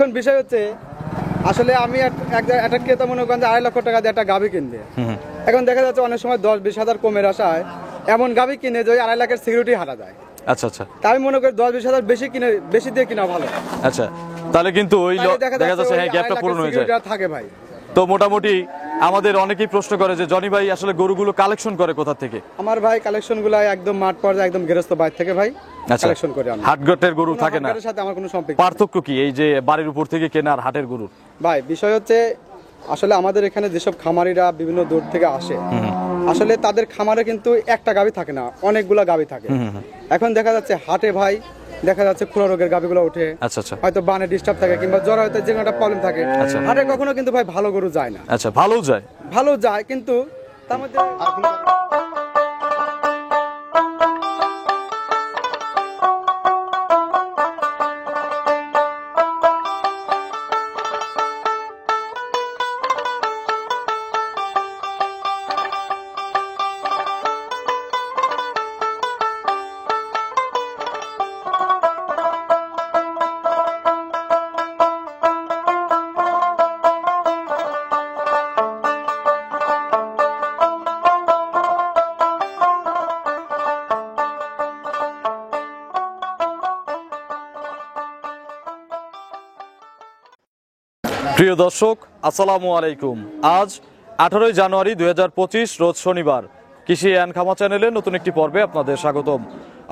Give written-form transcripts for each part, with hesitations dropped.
এখন বিষয় হচ্ছে আসলে আমি একটা ক্রেতা মনে করেন যে 2.5 লক্ষ টাকা দিয়ে একটা গাভী কিনবে। এখন দেখা যাচ্ছে অনেক সময় 10-20 হাজার কমের আশায় এমন গাভী কিনে যে 2.5 লাখের সিকিউরিটি হারা যায়। আচ্ছা আচ্ছা, তাই আমি মনে করি 10-20 হাজার বেশি দিয়ে কিনা ভালো। আচ্ছা, তাহলে কিন্তু ওই দেখা যাচ্ছে হ্যাঁ গ্যাপটা পূরণ হয়ে যায় থাকে ভাই। তো মোটামুটি আমাদের অনেকেই প্রশ্ন করে যে জনি ভাই আসলে গরুগুলো কালেকশন করে কোথা থেকে? আমার ভাই কালেকশনগুলো একদম মাঠ পর্যায়ে একদম গৃহস্থ বাইরে থেকে ভাই কালেকশন করে আমি। হাটঘাটের গরু থাকে না? হাটের সাথে আমার কোনো সম্পর্ক। পার্থক্য কি এই যে বাড়ির উপর থেকে কেনা আর হাটের গরু? ভাই বিষয় হচ্ছে আসলে আমাদের এখানে যেসব খামারিরা বিভিন্ন দূর থেকে আসে, আসলে তাদের খামারে কিন্তু একটা গাভী থাকে না, অনেকগুলা গাভী থাকে। এখন দেখা যাচ্ছে হাটে ভাই দেখা যাচ্ছে খুরা রোগের গাভীগুলো ওঠে। আচ্ছা আচ্ছা, হয়তো বানে ডিস্টার্ব থাকে কিংবা জ্বর হয়তো যে কোনো একটা প্রবলেম থাকে। হাটে কখনো কিন্তু ভাই ভালো গরু যায় না। আচ্ছা, ভালো যায় কিন্তু তার মধ্যে প্রিয় দর্শক আসসালামু আলাইকুম। আজ 18 জানুয়ারি 2025 রোজ শনিবার। কৃষি অ্যান্ড খামা চ্যানেলের নতুন একটি পর্বে আপনাদের স্বাগতম।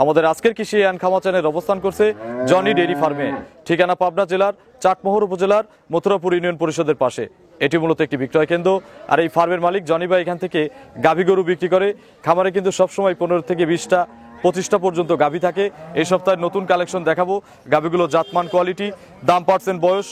আমাদের আজকের কৃষি অ্যান্ড খামা চ্যানেল অবস্থান করছে জনি ডেইরি ফার্মে, ঠিকানা পাবনা জেলার চাটমোহর উপজেলার মথুরাপুর ইউনিয়ন পরিষদের পাশে। এটি মূলত একটি বিক্রয় কেন্দ্র, আর এই ফার্মের মালিক জনি ভাই এখান থেকে গাভী গরু বিক্রি করে। খামারে কিন্তু সবসময় 15 থেকে 20টা 25টা পর্যন্ত গাভী থাকে। এই সপ্তাহের নতুন কালেকশন দেখাবো। গাভীগুলো জাতমান, কোয়ালিটি, দাম, পার্সেন্ট, বয়স,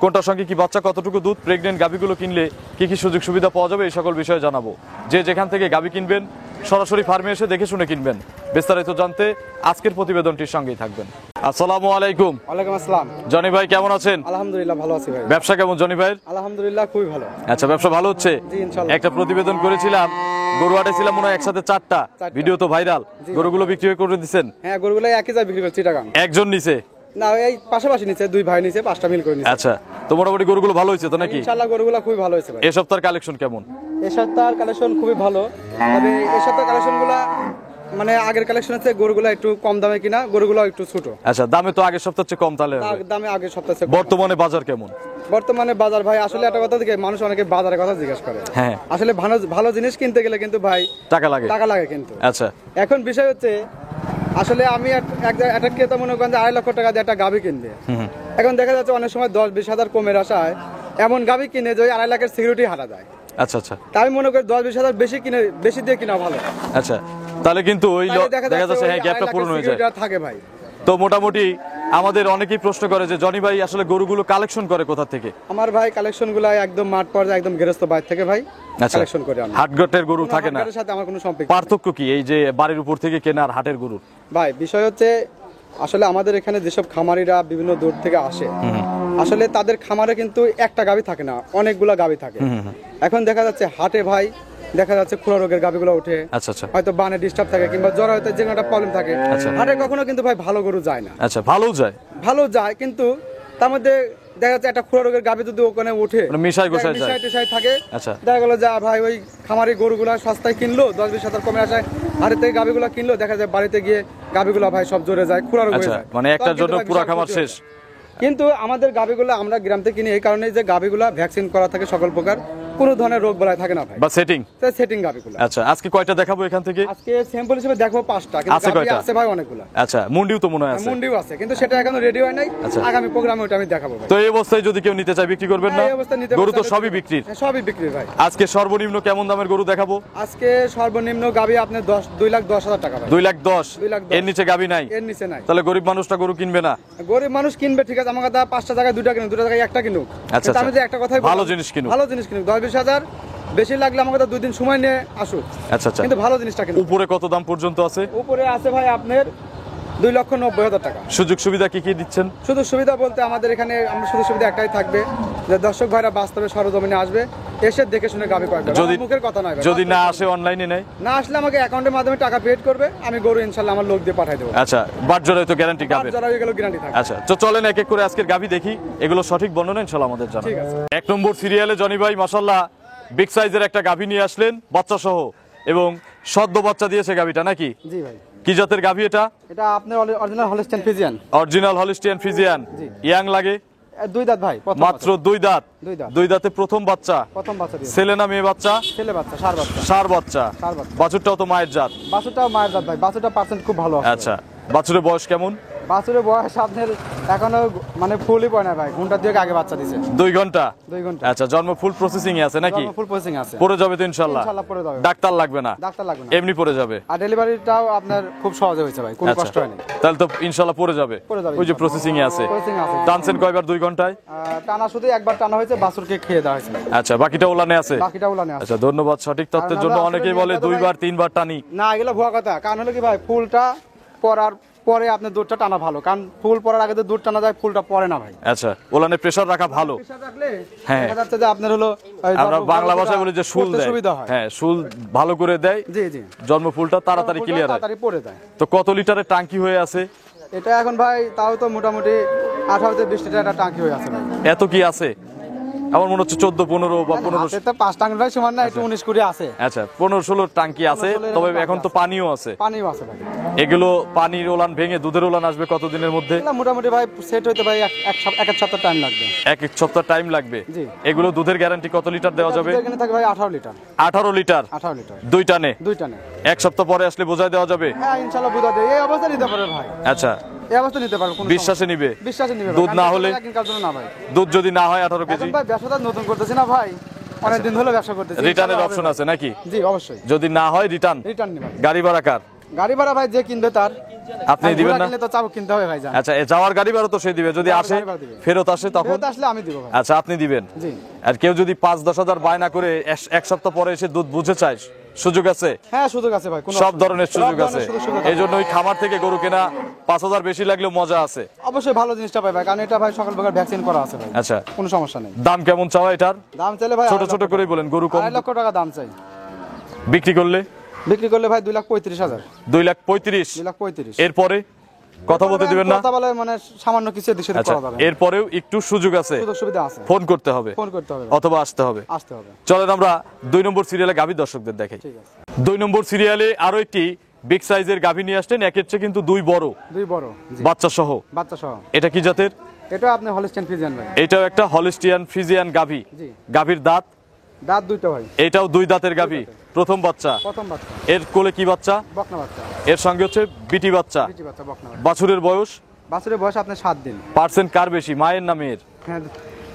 কোনটার সঙ্গে কি বাচ্চা, কতটুকু দুধ, প্রেগনেন্ট গাভীগুলো কিনলে কি কি সুযোগ সুবিধা পাওয়া যাবে, এই সকল বিষয়ে জানাবো। যে যেখান থেকে গাভী কিনবেন সরাসরি ফার্মে এসে দেখে শুনে কিনবেন। বিস্তারিত জানতে আজকের প্রতিবেদনটির সঙ্গেই থাকবেন। আসসালামু আলাইকুম। ওয়ালাইকুম আসসালাম। জনি ভাই কেমন আছেন? আলহামদুলিল্লাহ ভালো আছি ভাই। ব্যবসা কেমন জনি ভাইয়ের? আলহামদুলিল্লাহ খুবই ভালো। আচ্ছা, ব্যবসা ভালো হচ্ছে? জি ইনশাআল্লাহ। একটা প্রতিবেদন করেছিলাম, গরু হাটেছিলাম মনে হয় একসাথে 4টা, ভিডিও তো ভাইরাল। গরুগুলো বিক্রি করে দিচ্ছেন? হ্যাঁ, গরুগুলো একই জায়গায় বিক্রি করছি টাকা। একজন নিছে না, এই পাশাপাশি নিচে 2 ভাই নিচে 5টা মিল করে নিচে। আচ্ছা, তো মোটামুটি গরুগুলো ভালো হয়েছে তো নাকি? ইনশাআল্লাহ গরুগুলো খুবই ভালো হয়েছে ভাই। এই সপ্তাহের কালেকশন কেমন? এই সপ্তাহের কালেকশন খুবই ভালো। তবে এই সপ্তাহের কালেকশনগুলো মানে আগের কালেকশন আছে, গরুগুলো একটু কম দামে কিনা, গরুগুলো একটু ছোট। আচ্ছা, দামে তো আগের সপ্তাহের চেয়ে কম, তাহলে দামে আগের সপ্তাহে কম। বর্তমানে বাজার কেমন? বর্তমানে বাজার ভাই আসলে একটা কথা থেকে মানুষ অনেকে বাজারের কথা জিজ্ঞেস করে। হ্যাঁ, আসলে ভালো জিনিস কিনতে গেলে কিন্তু ভাই টাকা লাগে কিন্তু। আচ্ছা, এখন বিষয় হচ্ছে আসলে আমি একটা ক্রেতা মনে করেন যে 2.5 লক্ষ টাকা দিয়ে একটা গাভী কিনবে। এখন দেখা যাচ্ছে অনেক সময় 10-20 হাজার কমের আশায় এমন গাভী কিনে যে 2.5 লাখের সিকিউরিটি হারা যায়। আচ্ছা আচ্ছা, তাই আমি মনে করি 10-20 হাজার বেশি দিয়ে কিনা ভালো। আচ্ছা, তাহলে কিন্তু ওই দেখা যাচ্ছে হ্যাঁ গ্যাপটা পূরণ হয়ে যায় থাকে ভাই। তো মোটামুটি আমাদের অনেকেই প্রশ্ন করে যে জনি ভাই আসলে গরুগুলো কালেকশন করে কোথা থেকে? আমার ভাই কালেকশনগুলো একদম মাঠ পর্যায়ে একদম গৃহস্থ বাইরে থেকে ভাই কালেকশন করে আমি। হাটঘাটের গরু থাকে না? হাটের সাথে আমার কোনো সম্পর্ক। পার্থক্য কি এই যে বাড়ির উপর থেকে কেনা আর হাটের গরু? ভাই বিষয় হচ্ছে আসলে আমাদের এখানে যেসব খামারিরা বিভিন্ন দূর থেকে আসে, আসলে তাদের খামারে কিন্তু একটা গাভী থাকে না, অনেকগুলা গাভী থাকে। এখন দেখা যাচ্ছে হাটে ভাই দেখা যাচ্ছে খুরা রোগের গাভীগুলো ওঠে। আচ্ছা আচ্ছা, হয়তো বানে ডিস্টার্ব থাকে কিংবা জ্বর হয়তো যে কোনো একটা প্রবলেম থাকে। হাটে কখনো কিন্তু ভাই ভালো গরু যায় না। আচ্ছা, ভালো যায় কিন্তু তার মধ্যে দেখা যাচ্ছে একটা খুরা রোগের গাভী যদি ওখানে উঠে মিশাই থাকে, আচ্ছা, দেখা গেল যা ভাই ওই খামারি গরুগুলা সস্তায় কিনলো, 10-20 হাজার কমে আসায় হাটের থেকে গাভীগুলো কিনলো, দেখা যায় বাড়িতে গিয়ে গাভীগুলো ভাই সব জোরে যায়, খুরা রোগ হয়ে যায়। মানে একটার জন্য পুরো খামার শেষ। কিন্তু আমাদের গাভীগুলো আমরা গ্রাম থেকে কিনি এই কারণে যে গাভীগুলো ভ্যাকসিন করা থাকে, সকল প্রকার কোনো ধরনের রোগ বালাই থাকে না ভাই, বা সেটিং গাভীগুলো। আচ্ছা, আজকে কয়টা দেখাবো এখান থেকে? আজকে স্যাম্পল হিসেবে দেখবো 5টা, কিন্তু গাভী আছে ভাই অনেকগুলো। আচ্ছা, মুন্ডিও তো মনে হয় আছে? মুন্ডিও আছে, কিন্তু সেটা এখনো রেডি হয় নাই। আগামী প্রোগ্রামে ওটা আমি দেখাবো ভাই। তো এই অবস্থায় যদি কেউ নিতে চায় বিক্রি করবেন না? গরু তো সবই বিক্রি? সবই বিক্রি ভাই। আজকে সর্বনিম্ন কেমন দামের গরু দেখাবো? আজকে সর্বনিম্ন গাভী আপনি 2,10,000 টাকা ভাই। 2,10,000? এর নিচে গাভী নাই? এর নিচে নাই। তাহলে গরিব মানুষটা গরু কিনবে না? গরিব মানুষ কিনবে ঠিক আছে, আমার কথা 5টা জায়গায় 2টা কিনুক, 2টা জায়গায় 1টা কিনুক। আচ্ছা, আমি যে একটা কথাই ভালো জিনিস কিনুক। 10-20 হাজার বেশি লাগলে আমার কথা 2 দিন সময় নিয়ে আসুক। আচ্ছা আচ্ছা, কিন্তু ভালো জিনিসটা কিনুক। উপরে কত দাম পর্যন্ত আছে? উপরে আছে ভাই আপনার 2,90,000 টাকা। সুযোগ সুবিধা কি কি দিচ্ছেন? সুযোগ সুবিধা বলতে আমাদের এখানে আমরা সুযোগ সুবিধা একটাই থাকবে যে দর্শক ভাইরা বাস্তবে সরজমিনে আসবে এসে দেখে শুনে গাবি কয় যদি- মুখের কথা নয় ভাই। যদি না আসে অনলাইনে নেয়? না আসলে আমাকে অ্যাকাউন্টের মাধ্যমে টাকা পেড করবে, আমি গরু ইনশাআল্লাহ আমার লোক দিয়ে পাঠাই দেবো। আচ্ছা, বাট জোড়ায় তো গ্যারান্টি গাবে। যারা হয়ে গেল গ্যারান্টি থাকে। আচ্ছা, তো চলেন এক এক করে আজকের গাভী দেখি, এগুলো সঠিক বর্ণনা ইনশাআল্লাহ আমাদের জানা। ঠিক আছে। 1 নম্বর সিরিয়ালে জনি ভাই মাশাআল্লাহ বিগ সাইজের একটা গাভী নিয়ে আসলেন বাচ্চা সহ, এবং সদ্য বাচ্চা দিয়েছে গাভীটা নাকি? জি ভাই। কি জাতের গাভী এটা? এটা আপনার original Holstein Friesian. Original Holstein Friesian. জি। ইয়াং লাগে? দুই দাঁত ভাই, প্রথম মাত্র বাচ্চা। 2 দাঁত। দুই দাঁত। 2 দাঁতে প্রথম বাচ্চা। প্রথম বাচ্চা দিয়েছে। ছেলে না মেয়ে বাচ্চা? ছেলে বাচ্চা, ষাঁড় বাচ্চা। ষাঁড় বাচ্চা। ষাঁড় বাচ্চা। বাছুরটাও তো মায়ের জাত। বাছুরটাও মায়ের দাঁত ভাই, বাছুরটা পার্সেন্ট খুব ভালো আছে। আচ্ছা, বাছুরের বয়স কেমন? বাছুরের বয়স আপনার এখনো মানে ফুলই পড়ে না ভাই, ঘন্টা দুয়েক আগে বাচ্চা দিছে। 2 ঘন্টা। 2 ঘন্টা। আচ্ছা, জন্ম ফুল প্রসেসিং এ আছে নাকি? ফুল প্রসেসিং আছে। পড়ে যাবে তো ইনশাআল্লাহ? ইনশাআল্লাহ পড়ে যাবে। ডাক্তার লাগবে না? ডাক্তার লাগবে না। এমনি পড়ে যাবে। আর ডেলিভারিটাও আপনার খুব সহজে হয়েছে ভাই, কোনো আচ্ছা, কষ্ট হয়নি। তাহলে তো ইনশাআল্লাহ পড়ে যাবে। পড়ে যাবে ওই যে ইনশাআল্লাহ। প্রসেসিং এ আছে। প্রসেসিং আছে। টানছেন কয়বার 2 ঘন্টায়? টানা শুধু একবার টানা হয়েছে, বাছুরকে খেয়ে দেওয়া হয়েছে। আচ্ছা, বাকিটা ওলানে আছে? বাকিটা উলানে আছে। আচ্ছা, ধন্যবাদ সঠিক তথ্যের আর জন্য। নাহলে অনেকেই আসলে বলে এটা তো 2 ভাই- বার 3 বার টানি। না, এগুলো ভুয়া কথা। কারণ হলো কি ভাই, ফুলটা পরার পরে আপনার দুধটা টানা ভালো, কারণ ফুল পরার আগে তো দুধ টানা যায়, ফুলটা পরে না ভাই। আচ্ছা, ওলানে প্রেসার রাখা ভালো। প্রেসার রাখলে হ্যাঁ। দেখা যাচ্ছে যে আপনার হলো ওই আমরা জন্ম বাংলা ফুলটা ভাষায় বলি যে শুল করতে দেয়। সুবিধা হয়। হ্যাঁ, শুল ভালো করে দেয়, জি জি। জন্ম ফুলটা তাড়াতাড়ি ফুলটা ক্লিয়ার হয়। তাড়াতাড়ি পড়ে যায়। তো কত লিটারের টাঙ্কি হয়ে আছে? এটা এখন ভাই তাও তো মোটামুটি 18 থেকে 20 লিটার একটা টাঙ্কি হয়ে আছে ভাই। এত কি আছে? আমার মনে হচ্ছে 14, 15 বা 15। হাতে তো 5 টাঙ্কি ভাই সমান না, একটু 19 কুড়ি আছে। আচ্ছা, 15-16 টাঙ্কি আছে, 15-16 তবে এরকম এখন তো টাঙ্কি পানিও আছে। পানিও আছে ভাই। এগুলো পানির ওলান ভেঙে দুধের ওলান আসবে কতদিনের মধ্যে? এগুলা মোটামুটি ভাই সেট হইতে ভাই এক সপ্তাহ টাইম লাগবে। এক সপ্তাহ টাইম লাগবে। জি। এগুলো দুধের গ্যারান্টি কত লিটার দেওয়া যাবে? দুধের এখানে থাকে ভাই 18 লিটার। 18 লিটার। 18 লিটার। 2 টানে? 2 টানে। 1 সপ্তাহ পরে আসলে বোঝায় দেওয়া যাবে? হ্যাঁ ইনশাআল্লাহ বুঝা দেয়, এই অবস্থা নিতে পারবে ভাই। আচ্ছা, এই অবস্থা নিতে পারবে, কোনো বিশ্বাসে নিবে? সমস্যা- বিশ্বাসে নিবে ভাই। দুধ না কারণ হলে? এখনকার জন্য না ভাই। দুধ যদি না হয় 18 কেজি? এখন ভাই ব্যবসাটা নতুন করতেছি না ভাই, অনেক দিন হলো ব্যবসা করতেছি। রিটার্নের ইনশাআল্লাহ অপশন হবে আছে নাকি? ভাই। জি অবশ্যই। যদি না হয় রিটার্ন? রিটার্ন নিবে। গাড়ি ভাড়া কার? গাড়ি ভাড়া ভাই যে কিনবে তার। আপনি আর দিবেন ঘোড়া না? কিনলে তো চাবুক কিনতে হবে ভাই, জান। আচ্ছা, যাওয়ার গাড়ি ভাড়া তো সে দিবে, যদি যাওয়ার আসে গাড়ি ভাড়া দিবে। ফেরত আসে তখন? ফেরত আসলে আমি দিব ভাই। আচ্ছা, আপনি দিবেন। জি। আর কেউ যদি 5-10 হাজার বায়না করে 1 সপ্তাহ পরে এসে দুধ বুঝে চায়, সুযোগ আছে? হ্যাঁ সুযোগ আছে ভাই, কোনো সব ধরনের সুযোগ আছে। সুযোগ এই জন্য ওই খামার থেকে গরু কেনা 5,000 বেশি লাগলেও মজা আছে। অবশ্যই ভালো জিনিসটা পাই ভাই, কারণ এটা ভাই সকাল বেলা ভ্যাকসিন করা আছে ভাই। আচ্ছা, কোনো সমস্যা নেই। দাম কেমন চাওয়া এটার? দাম চাইলে ভাই ছোট ছোট করেই বলেন, গরু কম। 2.5 লক্ষ টাকা দাম চাই। বিক্রি করলে? বিক্রি করলে ভাই 2,35,000। 2,35,000। 2,35,000। এরপরে কথা বলতে দিবেন না? কথা বলে মানে সামান্য কিছু এদিক সেদিক আচ্ছা, করা যাবে। এরপরেও একটু সুযোগ আছে, সুযোগ সুবিধা আছে। ফোন করতে হবে ফোন করতে হবে, অথবা আসতে হবে। আসতে হবে। চলেন আমরা 2 নম্বর সিরিয়ালে গাভী দর্শকদের দেখাই। ঠিক আছে। 2 নম্বর সিরিয়ালে আরো একটি বিগ সাইজের গাভী নিয়ে আসছেন, একের চেয়ে কিন্তু 2 বড়, 2 বড়। জি। বাচ্চা সহ। বাচ্চা সহ। এটা কি জাতের? এটা আপনি হলস্টাইন ফ্রিজিয়ান ভাই। এটাও একটা হলিস্টিয়ান ফ্রিজিয়ান গাভী। জি। গাভীর দাঁত? দাঁত 2টা ভাই। এটাও 2 দাঁতের গাভী, প্রথম বাচ্চা। প্রথম বাচ্চা। এর কোলে কি বাচ্চা? বকনা বাচ্চা। এর সঙ্গে হচ্ছে বিটি বাচ্চা। বিটি বাচ্চা, বকনা বাচ্চা। বাছুরের বয়স? বাছুরের বয়স আপনার 7 দিন। পার্সেন্ট কার বেশি, মায়ের না মেয়ের? হ্যাঁ,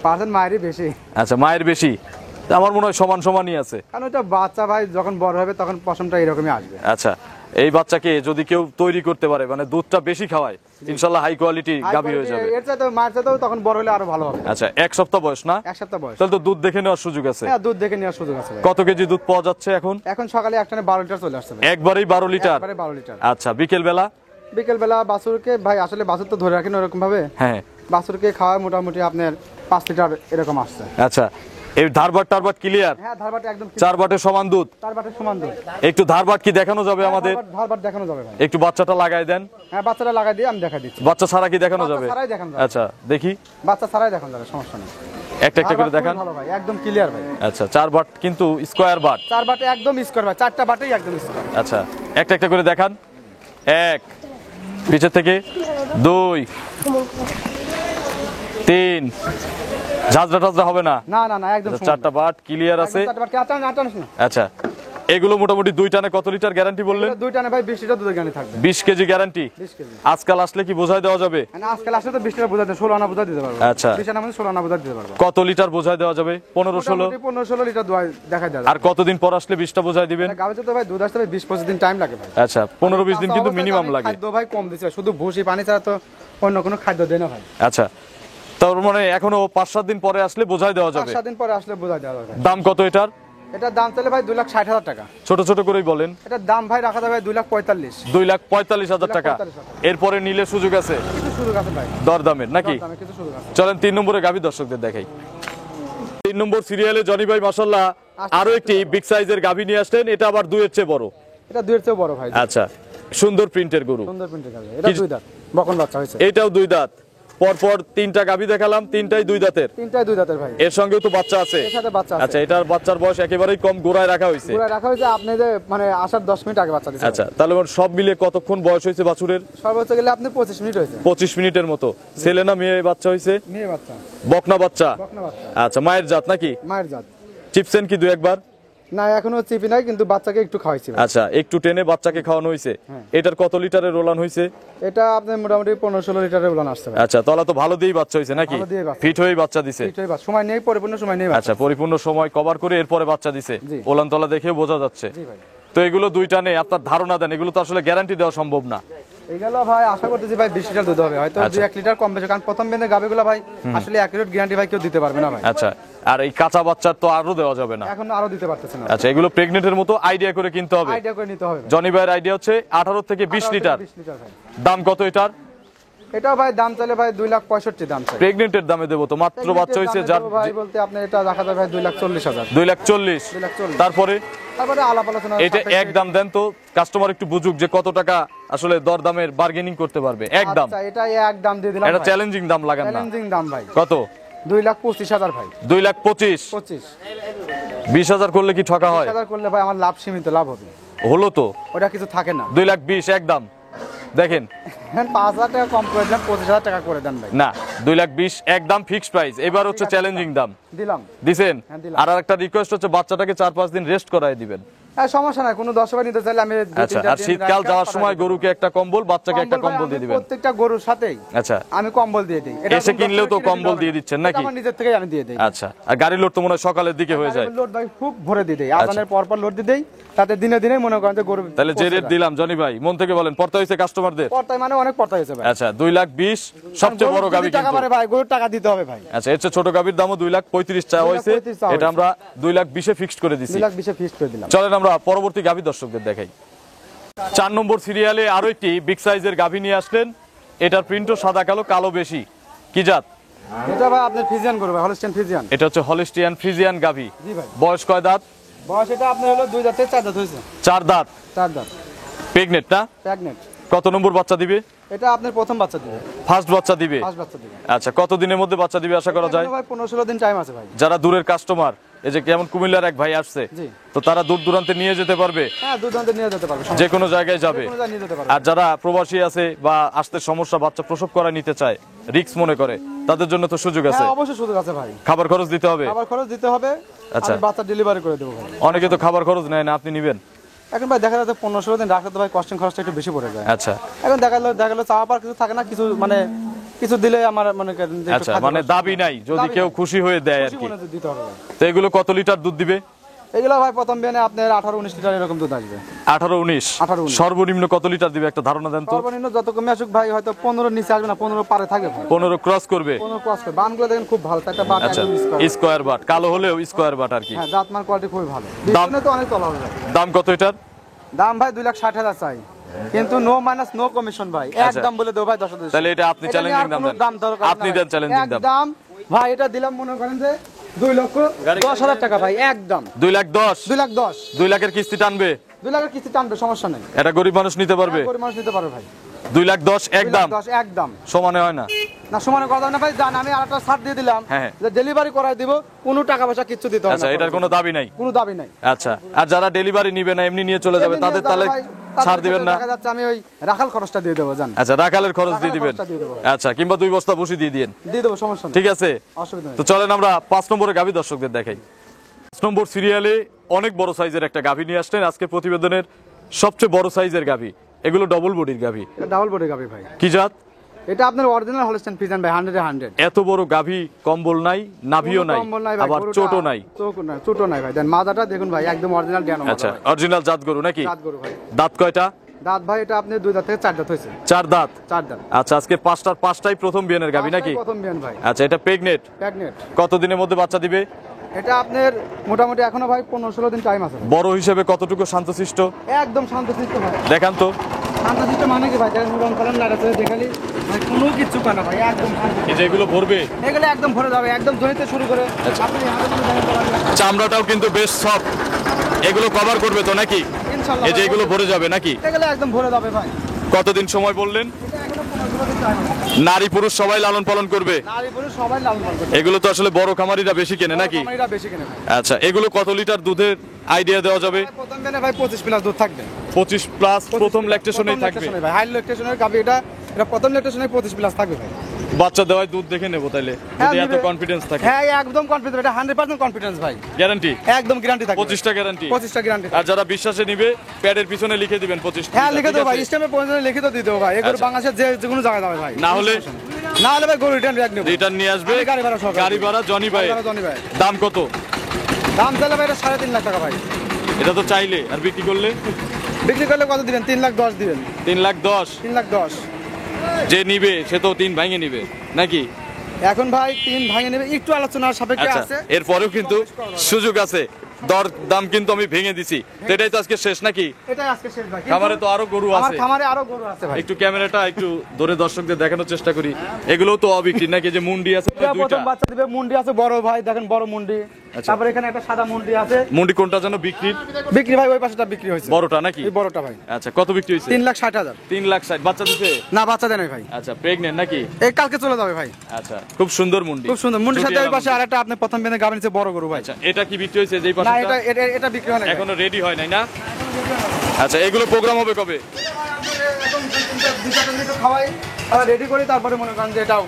পার্সেন্ট মায়েরই বেশি। আচ্ছা, মায়ের বেশি। তা আমার মনে হয় সমান সমানই আছে। কারণ ওটা বাচ্চা ভাই যখন বড় হবে তখন পশমটা এরকমই আসবে। আচ্ছা, এই বাচ্চাকে যদি কেউ তৈরি করতে পারে, মানে দুধটা বেশি খাওয়ায়, ইনশাল্লাহ হাই কোয়ালিটি গাভী হয়ে যাবে। এর চাইতে মায়ের চাইতেও তখন বড় হলে আরো ভালো হবে। আচ্ছা, 1 সপ্তাহ বয়স না? 1 সপ্তাহ বয়স। তাহলে তো দুধ দেখে নেওয়ার সুযোগ আছে। হ্যাঁ, দুধ দেখে নেওয়ার সুযোগ আছে ভাই। কত কেজি দুধ পাওয়া যাচ্ছে এখন? এখন সকালে একটানে 12 লিটার চলে আসছে ভাই। একবারেই 12 লিটার? একবারে 12 লিটার। আচ্ছা, বিকেল বেলা? বিকেল বেলা বাছুরকে ভাই আসলে বাছুর তো ধরে রাখেন ওরকম ভাবে, হ্যাঁ। বাছুরকে খাওয়ায় মোটামুটি আপনার 5 লিটার এরকম আসছে। আচ্ছা, এই ধারবাট টারবাট ক্লিয়ার? হ্যাঁ, ধারবাট একদম 4 বাটের সমান দুধ? 4 বাটের সমান দুধ। একটু ধারবাট কি দেখানো যাবে আমাদের? ধারবাট দেখানো যাবে ভাই। একটু বাচ্চাটা লাগাই দেন। হ্যাঁ, বাচ্চাটা লাগাই দিয়ে আমি দেখাই দিচ্ছি। বাচ্চা ছাড়া কি দেখানো বাচ্চা যাবে? ছাড়াই দেখানো যাবে। আচ্ছা, দেখি। বাচ্চা ছাড়াই দেখানো যাবে, সমস্যা নেই। একটা একটা করে ধারবাট দেখান। খুবই ভালো ভাই, একদম ক্লিয়ার ভাই। আচ্ছা, 4 বাট কিন্তু স্কয়ার বাট। 4 বাটে একদম স্কোয়ার ভাই, 4টা বাটেই একদম স্কোয়ার। আচ্ছা, একটা একটা করে দেখান। 1, পিছের থেকে 2, 3, ঝাঁঝরা টাজরা হবে না? না না না, একদম সমান। 4টা বাট ক্লিয়ার আছে। 4টা বাট আটান আটান না। আচ্ছা, এগুলো মোটামুটি 2 টানে কত লিটার গ্যারান্টি বললেন? 2 টানে ভাই 20 লিটার দুধের গানি থাকবে। 20 কেজি গ্যারান্টি। 20 কেজি। আজকাল আসলে কি বোঝায় দেওয়া যাবে? মানে আজকাল আসলে তো 20 লিটার বোঝা দিতে 16 আনা বোঝা দিতে পারবো। আচ্ছা। 20 আনা মানে 16 আনা বোঝা দিতে পারবো। কত লিটার বোঝায় দেওয়া যাবে? 15-16? 15-16 লিটার দুধ দেখা যায়। আর কতদিন পর আসলে 20টা বোঝায় দিবেন? গাবিতে তো ভাই দুধ আসতে ভাই 20-25 দিন টাইম লাগে ভাই। আচ্ছা, 15-20 দিন কিন্তু অবস্থায় মিনিমাম আমি লাগে। খাদ্য ভাই কম দিছে, শুধু ভুসি পানি ছাড়া তো অন্য কোনো খাদ্য দেয় না ভাই। আচ্ছা, তার মানে এখনো 5-7 দিন পরে আসলে বোঝায় দেওয়া যাবে। 5-7 দিন পরে আসলে বোঝা দেওয়া যাবে। দাম কত এটার? এটার দাম চলে ভাই 2,60,000 টাকা। ছোট ছোট করেই বলেন। এটার দাম ভাই রাখা যাবে 2,45,000। 2,45,000 টাকা। 2,45,000 এরপরে নিলে সুযোগ আছে কিছু সুযোগ আছে ভাই, দরদামের নাকি? দামে কিছু সুযোগ আছে। চলেন 3 নম্বরে গাভী দর্শকদের দেখাই। 3 নম্বর সিরিয়ালে জনি ভাই মাশাআল্লাহ আরো একটি বিগ সাইজের গাভী নিয়ে আসলেন, এটা আবার দুইয়ের চেয়ে বড়। এটা দুইয়ের চেয়ে বড় ভাই। আচ্ছা, সুন্দর প্রিন্টের গরু, সুন্দর প্রিন্টের গাভী। এটা দুই দাঁত বকন বাচ্চা হয়েছে। এটাও দুই দাঁত। পরপর তিনটা গাভী দেখালাম, তিনটাই দুই দাঁতের। তিনটাই দুই দাঁতের ভাই। এর সঙ্গেও তো বাচ্চা আছে। এর সাথে বাচ্চা আছে। আচ্ছা, এটার বাচ্চার বয়স একেবারেই কম, গোড়ায় রাখা হয়েছে। গোড়ায় রাখা হয়েছে, আপনি যে মানে আসার 10 মিনিট আগে বাচ্চা দিয়েছে। আচ্ছা, তাহলে ওর সব মিলে কতক্ষণ বয়স হয়েছে বাছুরের? সর্বোচ্চ গেলে আপনি 25 মিনিট হয়েছে। 25 মিনিটের মতো। ছেলে না মেয়ে বাচ্চা হয়েছে? মেয়ে বাচ্চা। বকনা বাচ্চা। বকনা বাচ্চা। আচ্ছা, মায়ের জাত নাকি? মায়ের জাত। চিপসেন কি দুই একবার? না, এখনো চিপি নাই, কিন্তু বাচ্চাকে একটু খাওয়াইছি ভাই। আচ্ছা, একটু টেনে বাচ্চাকে খাওয়ানো হয়েছে। এটার কত লিটারের রোলান হয়েছে? এটা আপনি মোটামুটি 15-16 লিটারের উলান আসছে ভাই। আচ্ছা, তলা তো ভালো দিয়েই বাচ্চা হয়েছে নাকি? ভালো দিয়েই বাচ্চা। ফিট হয়েই বাচ্চা দিছে। এটাই বাচ্চা, সময় নেই, পরিপূর্ণ সময় নেই বাচ্চা। আচ্ছা, পরিপূর্ণ সময় কভার করে এরপরে বাচ্চা দিছে। জি। ওলান তলা দেখেও বোঝা যাচ্ছে। জি ভাই। তো এগুলো দুইটা নেই, আপনার ধারণা দেন, এগুলো তো আসলে গ্যারান্টি দেওয়া সম্ভব না। এইগুলো ভাই আশা করতেছি ভাই 20 লিটার দুধ হবে, হয়তো আচ্ছা। 2-1 লিটার কম বেশি, কারণ প্রথম বেঁধে গাবিগুলো ভাই আসলে অ্যাকুরেট গ্যারান্টি ভাই কেউ দিতে পারবে না ভাই। আচ্ছা, আর এই কাঁচা বাচ্চার তো আরো দেওয়া যাবে না। এখন আরো দিতে পারতেছে না। আচ্ছা, এগুলো প্রেগনেন্টের মতো আইডিয়া করে কিনতে হবে। আইডিয়া করে নিতে হবে ভাই। জনি ভাইয়ের আইডিয়া হচ্ছে 18 থেকে 20 লিটার। 20 লিটার ভাই। দাম কত এটার? এটা ভাই দাম চলে ভাই 2,65,000 দাম চাই। প্রেগনেন্টের দামে দেবো তো, মাত্র বাচ্চা হয়েছে যার। ভাই বলতে আপনি এটা রাখা যাবে ভাই 2,40,000। 2,40,000। 2,40,000। তারপরে তারপরে আলাপ আলোচনা। এটা এক দাম দেন তো, কাস্টমার একটু বুঝুক যে কত টাকা আসলে দর দামের বার্গেনিং করতে পারবে। এক দাম। আচ্ছা, এটা এক দাম দিয়ে দিলাম। এটা চ্যালেঞ্জিং দাম লাগান না। চ্যালেঞ্জিং দাম ভাই। কত? 2,25,000 ভাই। 2,25,000। 25 20,000 করলে কি ঠকা হয়? 20,000 করলে ভাই আমার লাভ সীমিত লাভ হবে। হলো তো। ওটা কিছু থাকে না। 2,20,000 এক দাম দেখেন। 5,000 টাকা কম করে দেন, 25,000 টাকা করে দেন ভাই। না, 2,20,000 এক দাম ফিক্সড প্রাইস। এবার হচ্ছে চ্যালেঞ্জিং দাম দিলাম। দিছেন। হ্যাঁ, দিলাম। আর একটা রিকোয়েস্ট হচ্ছে বাচ্চাটাকে 4-5 দিন রেস্ট করায় দিবেন। হ্যাঁ, সমস্যা নাই, কোনো দর্শক নিতে চাইলে আমি আচ্ছা, আর শীতকাল যাওয়ার সময় গরুকে একটা কম্বল, বাচ্চাকে একটা কম্বল দিয়ে দিবেন। প্রত্যেকটা গরুর সাথেই আচ্ছা, আমি কম্বল দিয়ে দিই। এসে কিনলেও তো কম্বল দিয়ে দিচ্ছেন নাকি? আমার নিজের থেকেই আমি দিয়ে দিই। আচ্ছা, আর গাড়ির লোড তো মনে হয় সকালের দিকে হয়ে যায়। লোড ভাই খুব ভরে দিয়ে দেই, আজানের পর পর লোড দিয়ে দেই, তাতে দিনে দিনে মনে করেন যে গরু। তাহলে যে রেট দিলাম জনি ভাই, মন থেকে বলেন, পড়তে হয়েছে কাস্টমারদের? পর্তায় মানে অনেক পর্তা হয়েছে ভাই। আচ্ছা, 2,20,000 সবচেয়ে বড় গাবি টাকা কিন্তু। মানে ভাই গরুর টাকা দিতে হবে ভাই। আচ্ছা, এর চেয়ে ছোট গাবির দামও 2,35,000 চাওয়া হয়েছে। 2,35,000 চাওয়া এটা আমরা 2,20,000 ফিক্সড করে দিছি। 2,20,000 ফিক্স করে দিলাম। চলেন আমরা পরবর্তী গাভী দর্শকদের দেখাই। 4 নম্বর সিরিয়ালে আরো একটি বিগ সাইজের গাভী নিয়ে আসলেন। এটার প্রিন্টও সাদা কালো, কালো বেশি। কি জাত? এটা ভাই আপনার ফ্রিজিয়ান গরু ভাই, হলস্টাইন ফ্রিজিয়ান। এটা হচ্ছে হলিস্টিয়ান ফ্রিজিয়ান গাভী। জি ভাই। বয়স কয় দাঁত? বয়স এটা আপনার হলো 2 দাঁত থেকে 4 দাঁত হয়েছে। 4 দাঁত। 4 দাঁত। প্রেগনেন্ট না? প্রেগন্যান্ট। কত নম্বর বাচ্চা দিবে? এটা আপনার প্রথম বাচ্চা দিবে। ফার্স্ট বাচ্চা দিবে। ফার্স্ট বাচ্চা দিবে। আচ্ছা, কত দিনের মধ্যে বাচ্চা দিবে আশা করা যায়? ভাই 15-16 দিন টাইম আছে ভাই। যারা দূরের কাস্টমার, এই যে কেমন কুমিল্লার এক ভাই আসছে, জি। তো তারা দূর দূরান্তে নিয়ে যেতে পারবে, হ্যাঁ, দুধ নিয়ে যেতে পারবে। যে কোনো জায়গায় যাবে। কোনো জায়গায় নিয়ে যেতে পারবে। আর যারা প্রবাসী আছে বা আসতে সমস্যা, বাচ্চা প্রসব করা নিতে চায়, রিস্ক মনে করে, তাদের জন্য তো সুযোগ আছে। হ্যাঁ, অবশ্যই সুযোগ আছে ভাই। খাবার খরচ দিতে হবে। খাবার খরচ দিতে হবে। আচ্ছা। আমি বাচ্চা ডেলিভারি করে দেবো ভাই। অনেকে তো খাবার খরচ নেয় না, আপনি নিবেন? এখন ভাই দেখা যাচ্ছে 15-16 দিন রাখলে তো ভাই কস্টিং খরচটা একটু বেশি পড়ে যায়। আচ্ছা এখন দেখা গেলো চাওয়া পাওয়ার কিছু থাকে না, কিছু মানে কিছু দিলে আমার মনে করেন যে একটু আচ্ছা, খাদ্য মানে খরচ দাবি নাই, যদি দাবি কেউ নাই। খুশি হয়ে দেয় আর খুশি কি। মনে দিতে হবে ভাই। তো এগুলো কত লিটার দুধ দিবে? এগুলো ভাই প্রথম বিয়ানে আপনার 18-19 লিটার এরকম দুধ আসবে। 18-19। 18-19 সর্বনিম্ন কত লিটার দিবে একটা ধারণা দেন তো? সর্বনিম্ন যত কমে আসুক ভাই, হয়তো 15 নিচে আসবে না, 15 পারে থাকবে ভাই। 15 ক্রস করবে। 15 ক্রস করে। বানগুলো দেখেন খুব ভালো, একটা বাট আচ্ছা, একদম square। স্কোয়ার বাট, কালো হলেও স্কোয়ার বাট আর কি। হ্যাঁ, জাতমান কোয়ালিটি খুবই ভালো। দাম? বিপণিতে তো অনেক তলা হবে ভাই। দাম কত এটার? দাম ভাই 2,60,000 চাই, কিন্তু নো মাইনাস নো কমিশন ভাই। একদম বলে দেবো ভাই 10,000। তাহলে এটা আপনি চ্যালেঞ্জিং দাম দেন। আপনি দেন চ্যালেঞ্জিং দাম। একদম ভাই, এটা দিলাম মনে করেন যে 2,10,000 টাকা ভাই, একদম 2,10,000। 2,10,000। 2 লাখের কিস্তি টানবে? 2 লাখের কিস্তি টানবে, সমস্যা নেই। এটা গরিব মানুষ নিতে পারবে? গরিব মানুষ নিতে পারবে ভাই। 2,10,000 একদম? 2,10,000 একদম। সমানে হয় না? না, সমানে কথা না ভাই, জান আমি আরেকটা ছাড় দিয়ে দিলাম, হ্যাঁ। যে ডেলিভারি করাই দিব, কোনো টাকা পয়সা কিচ্ছু দিতে হবে না। আচ্ছা, এটার কোনো দাবি নাই? কোনো দাবি নাই। আচ্ছা, আর যারা ডেলিভারি নিবে না, এমনি নিয়ে চলে যাবে, এমনি তাদের নিয়ে তাহলে যাবে ভাই, তাদের ছাড় দিবেন না? দেখা যাচ্ছে আমি ওই রাখাল খরচটা দিয়ে দেবো, জান। আচ্ছা, রাখালের খরচ দিয়ে দিবেন। খরচটা দিয়ে দেবো। আচ্ছা, কিংবা 2 বস্তা বসি দিয়ে দিন। দিয়ে দেবো, সমস্যা নেই। ঠিক আছে, অসুবিধা নেই। তো চলেন আমরা 5 নম্বরে গাভী দর্শকদের দেখাই। 5 নম্বর সিরিয়ালে অনেক বড় সাইজের একটা গাভী নিয়ে আসলেন, আজকে প্রতিবেদনের সবচেয়ে বড় সাইজের গাভী। এগুলো ডবল বডির গাভী। এটা ডাবল বডি গাবি ভাই। কি জাত? এটা আপনার অরিজিনাল হলস্টাইন ফ্রিজিয়ান ভাই, 100-100। এত বড় গাভী, কম্বল নাই, নাভিও নাই, কম্বল নাই ভাই, আবার গরুটা- চোটও নাই। চোটও নাই ভাই। দেন মাজাটা দেখুন ভাই, একদম অরিজিনাল ড্যানো মাজা আচ্ছা, ভাই। অরিজিনাল জাত গরু নাকি? দাঁত গরু ভাই। দাঁত কয়টা? দাঁত ভাই এটা আপনি 2 দাঁত থেকে 4 দাঁত হয়েছে। 4 দাঁত। 4 দাঁত। আচ্ছা, আজকে 5টার 5টাই প্রথম বিয়ানের গাভী নাকি? প্রথম বিয়ান ভাই। আচ্ছা, এটা প্রেগনেন্ট? প্রেগনেন্ট। কত দিনের মধ্যে বাচ্চা দিবে? এটা আপনার মোটামুটি এখনো ভাই 15-16 দিন টাইম আছে ভাই। বড় হিসেবে কতটুকু শান্তশিষ্ট? একদম শান্তশিষ্ট ভাই। দেখান তো। শান্তশিষ্ট মানে কি ভাই, দেখেন উড়ন পালন লাইট আছে দেখালি ভাই, কোনো কিছু পায় না ভাই, একদম শান্ত। এই যে এগুলো ভরবে, এগুলো একদম ভরে যাবে, একদম জড়িতে শুরু করে আচ্ছা। আপনি হাতে মধ্যে দেখেন তো ভাই, চামড়াটাও কিন্তু বেশ সফট, এগুলো কভার করবে তো নাকি? ইনশাআল্লাহ এই যে ভাই, এগুলো ভরে যাবে নাকি? এগুলো একদম ভরে যাবে ভাই। কতদিন সময় বললেন? এটা এখনো 15 দিন টাইম আছে। নারী পুরুষ সবাই লালন পালন করবে? নারী পুরুষ সবাই লালন পালন করবে। এগুলো তো আসলে বড় খামারিরা বেশি কেনে নাকি? খামারিরা বেশি কিনে ভাই। আচ্ছা, এগুলো কত লিটার দুধের আইডিয়া দেওয়া যাবে? প্রথম দিনে ভাই 25 প্লাস দুধ থাকবে। 25 প্লাস প্রথম ল্যাকটেশনেই প্রথম থাকবে। lactation এ ভাই, হাই ল্যাকটেশনের গাভী এটা, এটা প্রথম ল্যাকটেশনে 25 প্লাস থাকবে ভাই। বাচ্চা দেওয়ায় দুধ দেখে নেবো তাইলে, হ্যাঁ, যদি এত দিবে। কনফিডেন্স থাকে। হ্যাঁ একদম কনফিডেন্স, এটা 100% কনফিডেন্স ভাই, গ্যারান্টি একদম গ্যারান্টি থাকবে। 25টা গ্যারান্টি। 25টা গ্যারান্টি। আর যারা বিশ্বাসে নিবে প্যাডের পিছনে লিখে দিবেন 25। হ্যাঁ লিখে দেবো ভাই, স্ট্যাম্পে পৌঁছালে লিখে তো দিয়ে দেবো ভাই, এগুলো আচ্ছা। বাংলাদেশের যে কোনো জায়গায় যাবে ভাই। না হলে? না হলে ভাই গরু রিটার্ন ব্যাক নেবো। রিটার্ন নিয়ে আসবে। আমি গাড়ি ভাড়া সহ। গাড়ি ভাড়া জনি ভাই। গাড়ি ভাড়া জনি ভাই। দাম কত? দাম চাইলে ভাই এটা 3.5 লাখ টাকা ভাই। এটা তো চাইলে, আর বিক্রি করলে? বিক্রি করলে কত দিবেন? 3,10,000 দিবেন। 3,10,000। 3,10,000। যে নিবে সে তো 3 ভাঙে নিবে নাকি? এখন ভাই 3 ভাঙে নেবে, একটু আলোচনার সাপেক্ষে আচ্ছা, আছে। এরপরেও কিন্তু সুযোগ আছে, দর দাম কিন্তু আমি ভেঙে দিছি। তো এটাই তো আজকে শেষ নাকি? এটাই আজকে শেষ ভাই। কিন্তু খামারে তো আরো গরু আমার আছে। খামারে আরো গরু আছে ভাই। একটু ক্যামেরাটা একটু ধরে দর্শকদের দেখানোর চেষ্টা করি। এগুলো তো অবিক্রি নাকি? যে মুন্ডি আছে এটা দুইটা। প্রথম বাচ্চা দিবে, মুন্ডি আছে বড় ভাই, দেখেন বড় মুন্ডি। আচ্ছা। তারপর এখানে একটা সাদা মুন্ডি আছে। মুন্ডি কোনটা যেন বিক্রির? বিক্রি ভাই ওই পাশেটা বিক্রি হয়েছে। বড়টা নাকি? এই বড়টা ভাই আচ্ছা, কত বিক্রি হয়েছে? 3,60,000। 3,60,000 বাচ্চা দিছে? না বাচ্চা দেয় নাই ভাই, আচ্ছা, প্রেগনেন্ট নাকি? এই কালকে চলে যাবে ভাই। আচ্ছা, খুব সুন্দর মুন্ডি। খুব সুন্দর মুন্ডির সাথে ওই চুটিয়ালা পাশে মুন্ডি। আরেকটা আপনি প্রথম বেনে গাবেন বড় গরু ভাই। আচ্ছা, এটা কি বিক্রি হয়েছে যেই না পাশে? এটা এটা- এটা বিক্রি হয় না এখনো রেডি হয় নাই না? আচ্ছা, এগুলো প্রোগ্রাম হবে কবে? এখন দুইটা লিটার খাওয়াই আর রেডি করি, তারপরে মনে করেন যে এটাও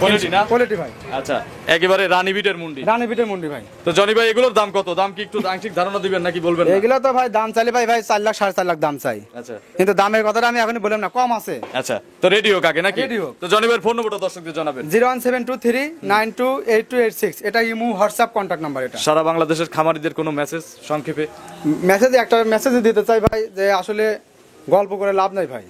কোয়ালিটি না? কোয়ালিটি ভাই, আচ্ছা, একেবারে রানী বিটের মুন্ডি। রানী পিঠের মুন্ডি ভাই। তো জনি ভাই, এগুলোর দাম কত? দাম কি একটু আংশিক ধারণা দিবেন নাকি বলবেন না? এগুলো তো ভাই দাম চাইলে ভাই 4 লাখ 4.5 লাখ দাম চাই, আচ্ছা কিন্তু দামের কথাটা আমি এখনই বললাম না, কম আছে। আচ্ছা, তো রেডি হোক আগে নাকি? Ready হোক। তো জনি ভাইয়ের ফোন নম্বরটা দর্শকদের জানাবেন। 01723928286, এটা ইমু হোয়াটসঅ্যাপ কন্ট্যাক্ট নাম্বার। এটা সারা বাংলাদেশের খামারিদের কোনো মেসেজ সংক্ষেপে? মেসেজ একটা মেসেজ দিতে চাই ভাই, যে আসলে গল্প করে লাভ নাই ভাই।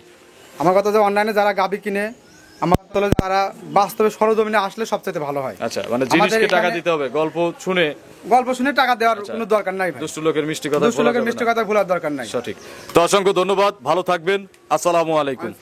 আমার কথা যে অনলাইনে যারা গাবি কিনে, আমার কথা হলো যারা বাস্তবে সরজমিনে আসলে সবচেয়ে ভালো হয়। আচ্ছা, মানে আমাদের জিনিসকে টাকা এখানে- দিতে হবে, গল্প শুনে গল্প শুনে টাকা দেওয়ার কোনো দরকার নাই ভাই, দুষ্টু লোকের মিষ্টি কথা দুষ্ট বলা লোকের যাবে মিষ্টি না। কথা ভুলার দরকার নাই। সঠিক। তো অসংখ্য ধন্যবাদ, ভালো থাকবেন, আসসালামু আলাইকুম।